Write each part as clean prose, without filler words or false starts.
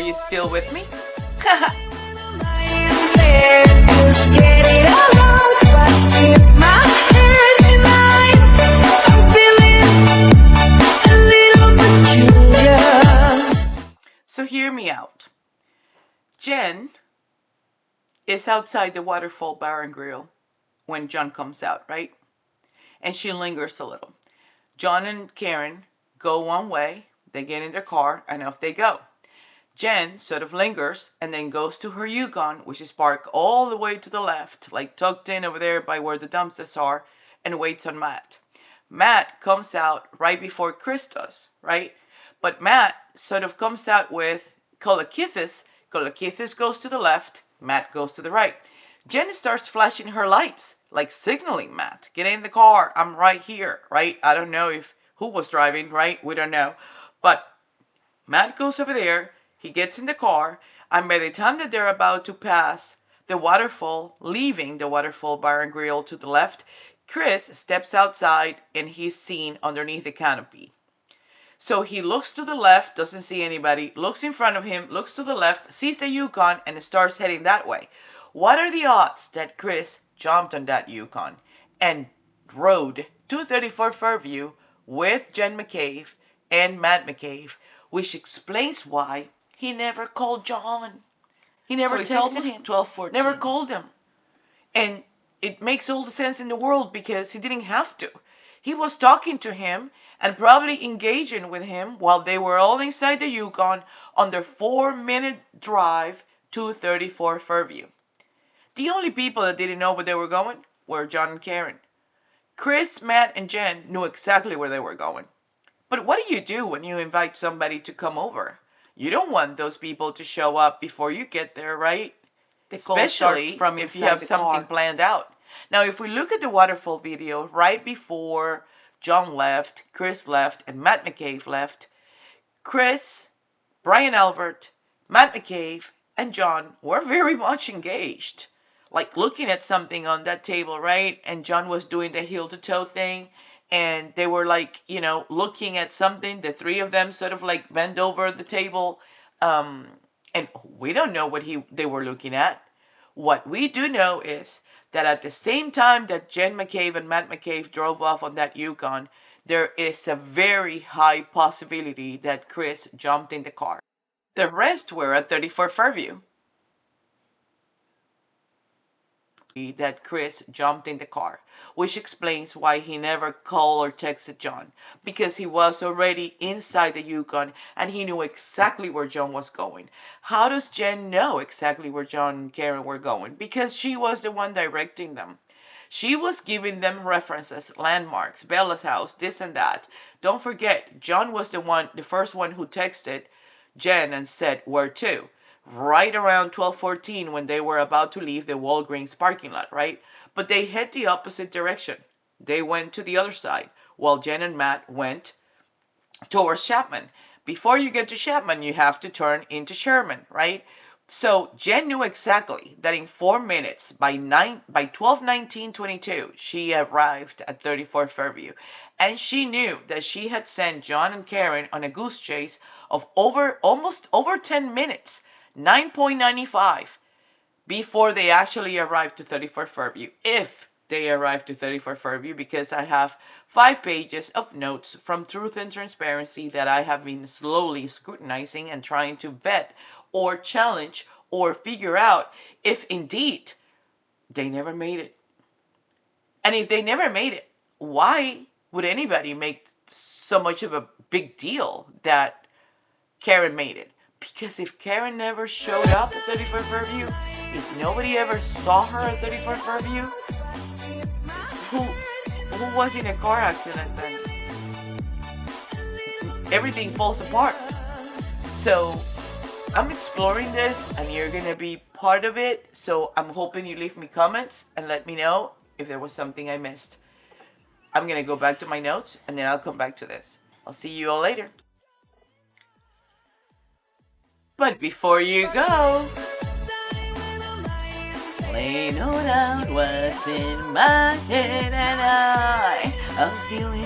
you still with me? So hear me out. Jen is outside the Waterfall Bar and Grill when John comes out, right? And she lingers a little. John and Karen go one way, they get in their car, and off they go. Jen sort of lingers and then goes to her Yukon, which is parked all the way to the left, like tucked in over there by where the dumpsters are, and waits on Matt. Matt comes out right before Chris does, right? But Matt sort of comes out with Kolakithis. Kolakithis goes to the left, Matt goes to the right. Jen starts flashing her lights, like signaling Matt, get in the car, I'm right here, right? I don't know who was driving, right? We don't know. But Matt goes over there, he gets in the car, and by the time that they're about to pass the waterfall, leaving the Waterfall Bar and Grill to the left, Chris steps outside and he's seen underneath the canopy. So he looks to the left, doesn't see anybody, looks in front of him, looks to the left, sees the Yukon, and starts heading that way. What are the odds that Chris jumped on that Yukon and rode 234 Fairview with Jen McCabe and Matt McCabe, which explains why he never called John. He never texted him. 12:14. Never called him. And it makes all the sense in the world because he didn't have to. He was talking to him and probably engaging with him while they were all inside the Yukon on their 4-minute drive to 34 Fairview. The only people that didn't know where they were going were John and Karen. Chris, Matt, and Jen knew exactly where they were going. But what do you do when you invite somebody to come over? You don't want those people to show up before you get there, right? Especially from if you have something planned out. Now, if we look at the waterfall video, right before John left, Chris left, and Matt McCabe left, Chris, Brian Albert, Matt McCabe, and John were very much engaged. Like looking at something on that table, right? And John was doing the heel-to-toe thing. And they were like, looking at something. The three of them sort of like bent over the table. And we don't know what they were looking at. What we do know is that at the same time that Jen McCabe and Matt McCabe drove off on that Yukon, there is a very high possibility that Chris jumped in the car. The rest were at 34 Fairview. That Chris jumped in the car, which explains why he never called or texted John, because he was already inside the Yukon and he knew exactly where John was going. How does Jen know exactly where John and Karen were going? Because she was the one directing them. She was giving them references, landmarks, Bella's house, this and that. Don't forget, John was the first one who texted Jen and said where to. Right around 12:14 when they were about to leave the Walgreens parking lot, right? But they head the opposite direction. They went to the other side, while Jen and Matt went towards Chapman. Before you get to Chapman, you have to turn into Sherman, right? So Jen knew exactly that in 4 minutes, by 12:19:22, she arrived at 34 Fairview. And she knew that she had sent John and Karen on a goose chase of almost over 10 minutes. 9.95 before they actually arrived to 34 Fairview, if they arrived to 34 Fairview, because I have 5 pages of notes from Truth and Transparency that I have been slowly scrutinizing and trying to vet or challenge or figure out if indeed they never made it. And if they never made it, why would anybody make so much of a big deal that Karen made it? Because if Karen never showed up at 34 Fairview, if nobody ever saw her at 34 Fairview, who was in a car accident then? Everything falls apart. So I'm exploring this and you're going to be part of it. So I'm hoping you leave me comments and let me know if there was something I missed. I'm going to go back to my notes and then I'll come back to this. I'll see you all later. But before you go, lay no doubt what's in my head, and I'm feeling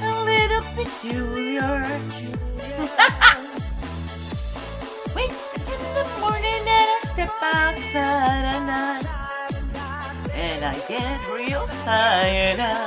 a little peculiar. outside at night, and I get real tired.